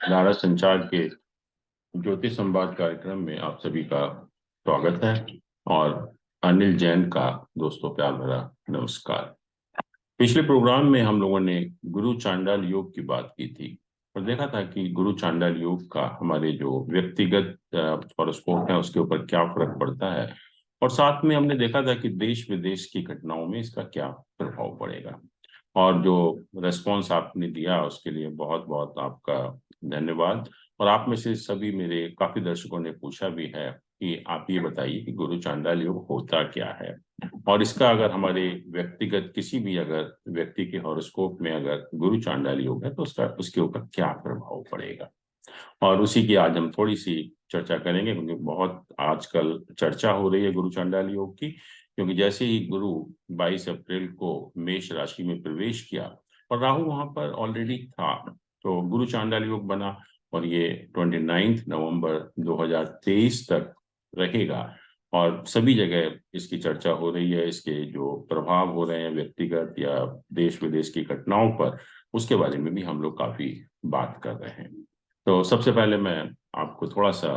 नारा संचार के ज्योतिष संवाद कार्यक्रम में आप सभी का स्वागत है। और अनिल जैन का दोस्तों प्यार भरा नमस्कार। पिछले प्रोग्राम में हम लोगों ने गुरु चांडाल योग की बात की थी और देखा था कि गुरु चांडाल योग का हमारे जो व्यक्तिगत हॉरोस्कोप है उसके ऊपर क्या फर्क पड़ता है, और साथ में हमने देखा था कि देश विदेश की घटनाओं में इसका क्या प्रभाव पड़ेगा। और जो रेस्पॉन्स आपने दिया उसके लिए बहुत बहुत आपका धन्यवाद। और आप में से सभी मेरे काफी दर्शकों ने पूछा भी है कि आप ये बताइए कि गुरु चांडाल योग होता क्या है, और इसका अगर हमारे व्यक्तिगत किसी भी अगर व्यक्ति के हॉरोस्कोप में अगर गुरु चांडाल योग है तो उसका उसके ऊपर क्या प्रभाव पड़ेगा। और उसी की आज हम थोड़ी सी चर्चा करेंगे, क्योंकि बहुत आजकल चर्चा हो रही है गुरु चांडाल योग की। क्योंकि जैसे ही गुरु 22 अप्रैल को मेष राशि में प्रवेश किया और राहु वहां पर ऑलरेडी था, तो गुरु चांडाल योग बना। और ये 29 नवंबर 2023 तक रहेगा। और सभी जगह इसकी चर्चा हो रही है, इसके जो प्रभाव हो रहे हैं व्यक्तिगत या देश विदेश की घटनाओं पर, उसके बारे में भी हम लोग काफी बात कर रहे हैं। तो सबसे पहले मैं आपको थोड़ा सा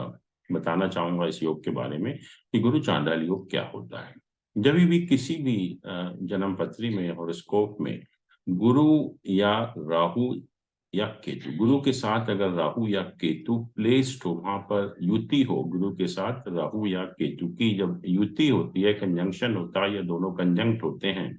बताना चाहूंगा इस योग के बारे में कि गुरु चांडाल योग क्या होता है। जब भी किसी भी जन्म पत्री में हॉरोस्कोप में गुरु या राहु या केतु, गुरु के साथ अगर राहु या केतु प्लेस्ड हो, वहां पर युति हो, गुरु के साथ राहु या केतु की जब युति होती है, कंजंक्शन होता है या दोनों कंजंक्ट होते हैं,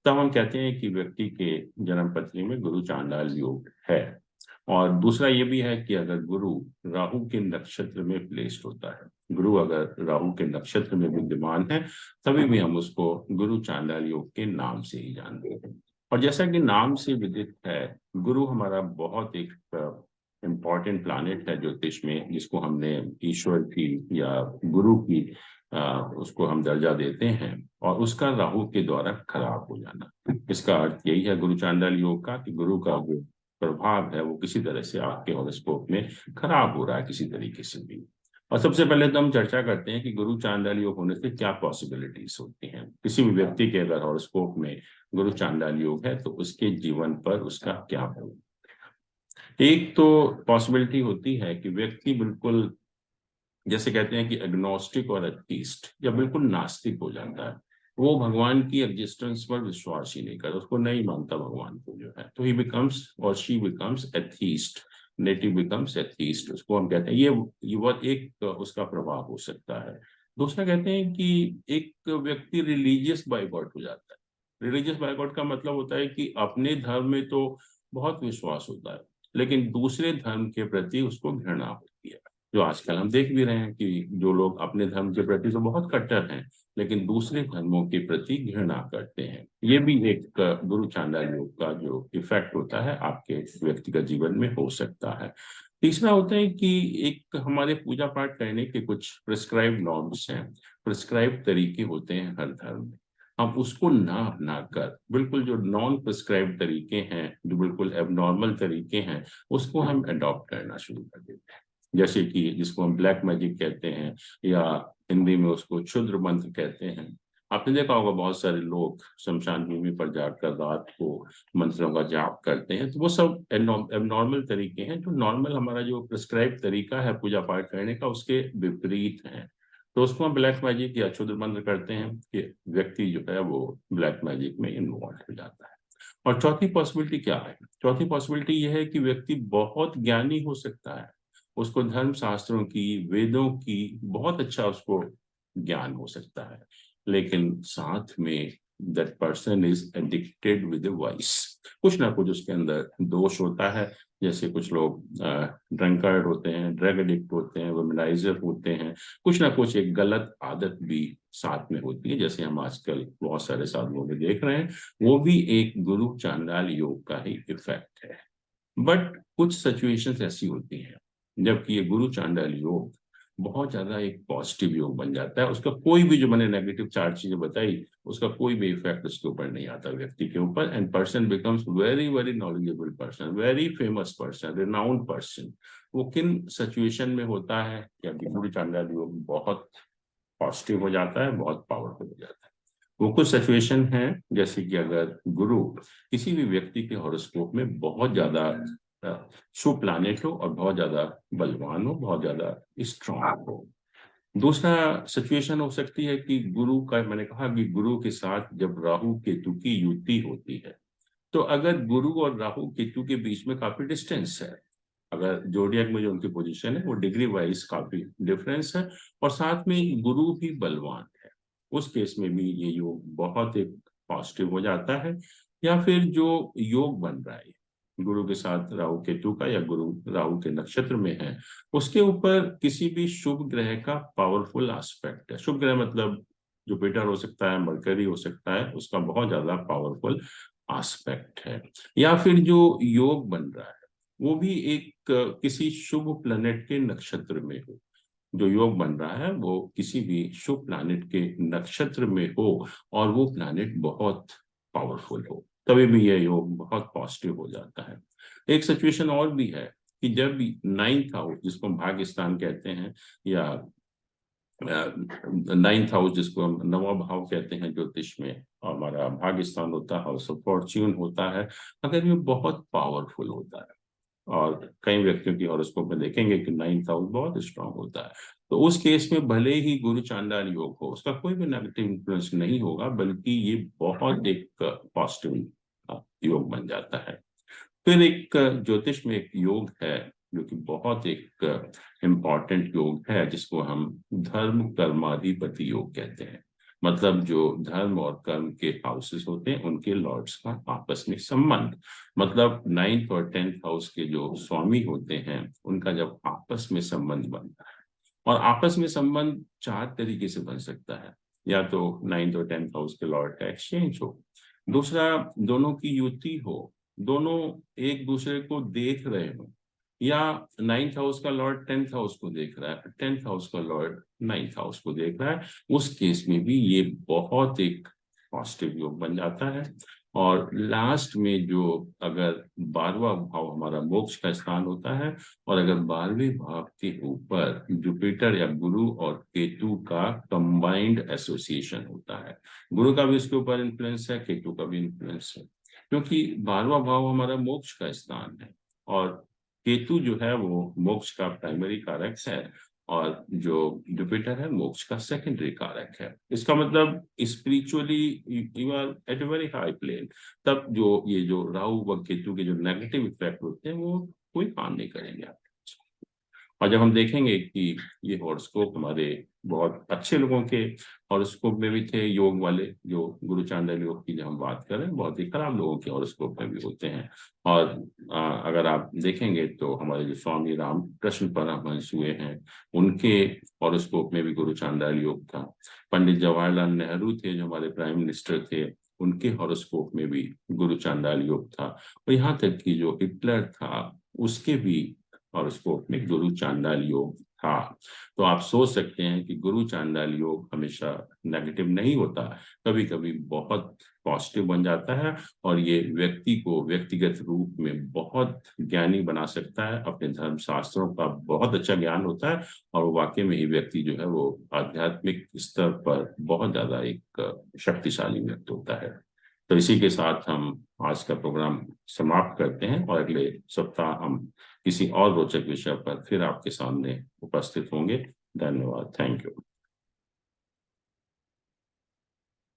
तब हम कहते हैं कि व्यक्ति के जन्म पत्री में गुरु चांडाल योग है। और दूसरा ये भी है कि अगर गुरु राहु के नक्षत्र में प्लेस्ड होता है, गुरु अगर राहु के नक्षत्र में विद्यमान है, तभी भी हम उसको गुरु चांडाल योग के नाम से ही जानते हैं। और जैसा कि नाम से विदित है, गुरु हमारा बहुत एक इम्पॉर्टेंट प्लैनेट है ज्योतिष में, जिसको हमने ईश्वर की या गुरु की उसको हम दर्जा देते हैं। और उसका राहु के द्वारा खराब हो जाना, इसका अर्थ यही है गुरु चांडाल योग का, कि गुरु का जो प्रभाव है वो किसी तरह से आपके हॉरोस्कोप में खराब हो रहा है किसी तरीके से भी। और सबसे पहले तो हम चर्चा करते हैं कि गुरु चांडाल योग होने से क्या पॉसिबिलिटीज होती हैं। किसी भी व्यक्ति के अगर हॉरोस्कोप में गुरु चांडाल योग है तो उसके जीवन पर उसका क्या प्रभाव। एक तो पॉसिबिलिटी होती है कि व्यक्ति बिल्कुल, जैसे कहते हैं कि एग्नोस्टिक और एथीस्ट, या बिल्कुल नास्तिक हो जाता है। वो भगवान की एग्जिस्टेंस पर विश्वास ही नहीं करता, उसको नहीं मानता भगवान को जो है, तो ही बिकम्स और she becomes atheist, native becomes atheist, उसको हम कहते हैं। ये वो एक उसका प्रभाव हो सकता है। दूसरा कहते हैं कि एक व्यक्ति रिलीजियस बाइकॉट हो जाता है। रिलीजियस बाइकॉट का मतलब होता है कि अपने धर्म में तो बहुत विश्वास होता है, लेकिन दूसरे धर्म के प्रति उसको घृणा होती है। जो आजकल हम देख भी रहे हैं कि जो लोग अपने धर्म के प्रति तो बहुत कट्टर हैं, लेकिन दूसरे धर्मों के प्रति घृणा करते हैं। ये भी एक गुरु चांडाल योग का जो इफेक्ट होता है आपके व्यक्तिगत जीवन में हो सकता है। तीसरा होता है कि एक हमारे पूजा पाठ करने के कुछ प्रिस्क्राइब नॉर्म्स हैं, प्रिस्क्राइब तरीके होते हैं हर धर्म में। हम उसको ना अपना कर बिल्कुल जो नॉन प्रिस्क्राइब तरीके हैं, जो बिल्कुल एबनॉर्मल तरीके हैं, उसको हम अडॉप्ट करना शुरू कर देते हैं। जैसे कि जिसको हम ब्लैक मैजिक कहते हैं, या हिंदी में उसको क्षुद्र मंत्र कहते हैं। आपने देखा होगा बहुत सारे लोग शमशान भूमि पर जाकर रात को मंत्रों का जाप करते हैं, तो वो सब एबनॉर्मल तरीके हैं, जो नॉर्मल हमारा जो प्रिस्क्राइब तरीका है पूजा पाठ करने का उसके विपरीत है। तो उसको हम ब्लैक मैजिक या क्षुद्र मंत्र करते हैं कि व्यक्ति जो है वो ब्लैक मैजिक में इन्वॉल्व हो जाता है। और चौथी पॉसिबिलिटी क्या है? चौथी पॉसिबिलिटी यह है कि व्यक्ति बहुत ज्ञानी हो सकता है, उसको धर्म शास्त्रों की, वेदों की बहुत अच्छा उसको ज्ञान हो सकता है, लेकिन साथ में that person is addicted with vice. कुछ ना कुछ उसके अंदर दोष होता है। जैसे कुछ लोग ड्रंकर्ड होते हैं, ड्रग एडिक्ट होते हैं, वुमनाइजर होते हैं, कुछ ना कुछ एक गलत आदत भी साथ में होती है, जैसे हम आजकल बहुत सारे साधुओं में देख रहे हैं। वो भी एक गुरु चांडाल योग का ही इफेक्ट है। बट कुछ सिचुएशंस ऐसी होती हैं जबकि ये गुरु चांडाल योग बहुत ज्यादा एक पॉजिटिव योग बन जाता है। उसका कोई भी, जो मैंने नेगेटिव चार चीजें बताई, उसका कोई भी इफेक्ट उसके ऊपर नहीं आता व्यक्ति के ऊपर, and person becomes very very knowledgeable person, very famous person, renowned person. वो किन सिचुएशन में होता है कि अभी गुरु चांडाल योग बहुत पॉजिटिव हो जाता है, बहुत पावरफुल हो जाता है। वो कुछ सिचुएशन है, जैसे कि अगर गुरु किसी भी व्यक्ति के हॉरोस्कोप में बहुत ज्यादा शुभ प्लैनेट हो और बहुत ज्यादा बलवान हो, बहुत ज्यादा स्ट्रांग हो। दूसरा सिचुएशन हो सकती है कि गुरु का, मैंने कहा कि गुरु के साथ जब राहु केतु की युति होती है, तो अगर गुरु और राहु केतु के बीच में काफी डिस्टेंस है, अगर जोडियक में जो उनकी पोजीशन है वो डिग्री वाइज काफी डिफरेंस है, और साथ में गुरु भी बलवान है, उस केस में भी ये योग बहुत एक पॉजिटिव हो जाता है। या फिर जो योग बन रहा है गुरु के साथ राहु केतु का, या गुरु राहु के नक्षत्र में है, उसके ऊपर किसी भी शुभ ग्रह का पावरफुल एस्पेक्ट है। शुभ ग्रह मतलब जुपिटर हो सकता है, मरकरी हो सकता है, उसका बहुत ज्यादा पावरफुल एस्पेक्ट है। या फिर जो योग बन रहा है वो भी एक किसी शुभ प्लैनेट के नक्षत्र में हो, जो योग बन रहा है वो किसी भी शुभ प्लैनेट के नक्षत्र में हो, और वो प्लैनेट बहुत पावरफुल हो, तभी भी यह योग बहुत पॉजिटिव हो जाता है। एक सिचुएशन और भी है कि जब 9th हाउस, जिसको हम भाग्य स्थान कहते हैं, या 9th हाउस जिसको हम नवा भाव कहते हैं ज्योतिष में, हमारा भाग्य स्थान होता है, हाउस ऑफ फॉर्च्यून होता है, अगर ये बहुत पावरफुल होता है, और कई व्यक्तियों की हॉरोस्कोप में देखेंगे कि 9th हाउस बहुत स्ट्रांग होता है, तो उस केस में भले ही गुरु चांडाल योग हो, उसका कोई भी नेगेटिव इन्फ्लुएंस नहीं होगा, बल्कि ये बहुत एक पॉजिटिव योग बन जाता है। फिर एक ज्योतिष में एक योग है जो कि बहुत एक इम्पॉर्टेंट योग है, जिसको हम धर्म कर्माधिपति योग कहते हैं। मतलब जो धर्म और कर्म के हाउसेस होते हैं उनके लॉर्ड्स का आपस में संबंध, मतलब 9th और 10th हाउस के जो स्वामी होते हैं उनका जब आपस में संबंध बनता है, और आपस में संबंध 4 तरीके से बन सकता है। या तो 9th और 10th हाउस के लॉर्ड का एक्सचेंज हो, दूसरा दोनों की युति हो, दोनों एक दूसरे को देख रहे हो, या 9th हाउस का लॉर्ड 10th हाउस को देख रहा है, 10th हाउस का लॉर्ड 9th हाउस को देख रहा है, उस केस में भी ये बहुत एक पॉजिटिव योग बन जाता है। और लास्ट में जो अगर 12वां भाव हमारा मोक्ष का स्थान होता है, और अगर 12वें भाव के ऊपर जुपिटर या गुरु और केतु का कंबाइंड एसोसिएशन होता है, गुरु का भी इसके ऊपर इन्फ्लुएंस है, केतु का भी इन्फ्लुएंस है, क्योंकि 12वां भाव हमारा मोक्ष का स्थान है, और केतु जो है वो मोक्ष का प्राइमरी कारक है, और जो जुपिटर है मोक्ष का सेकेंडरी कारक है। इसका मतलब spiritually you are at a very high plane, तब जो ये जो राहु व केतु के जो नेगेटिव इफेक्ट होते हैं वो कोई काम नहीं करेंगे आप। और जब हम देखेंगे कि ये हॉरोस्कोप हमारे बहुत अच्छे लोगों के हॉरोस्कोप में भी थे, योग वाले जो गुरु चांडाल योग की जब हम बात करें, बहुत ही खराब लोगों के हॉरोस्कोप में भी होते हैं। और अगर आप देखेंगे तो हमारे जो स्वामी रामकृष्ण परमहंस हुए हैं उनके हॉरोस्कोप में भी गुरु चांडाल योग था। पंडित जवाहरलाल नेहरू थे जो हमारे प्राइम मिनिस्टर थे, उनके हॉरोस्कोप में भी गुरु चांडाल योग था। और यहाँ तक कि जो हिटलर था उसके भी हॉरोस्कोप में गुरु चांडाल योग था। तो आप सोच सकते हैं कि गुरु चांडाल योग हमेशा नेगेटिव नहीं होता, कभी कभी बहुत पॉजिटिव बन जाता है, और ये व्यक्ति को व्यक्तिगत रूप में बहुत ज्ञानी बना सकता है। अपने धर्म शास्त्रों का बहुत अच्छा ज्ञान होता है, और वाकई में ही व्यक्ति जो है वो आध्यात्मिक स्तर पर बहुत ज्यादा एक शक्तिशाली व्यक्ति होता है। तो इसी के साथ हम आज का प्रोग्राम समाप्त करते हैं, और अगले सप्ताह हम किसी और रोचक विषय पर फिर आपके सामने उपस्थित होंगे। धन्यवाद, थैंक यू।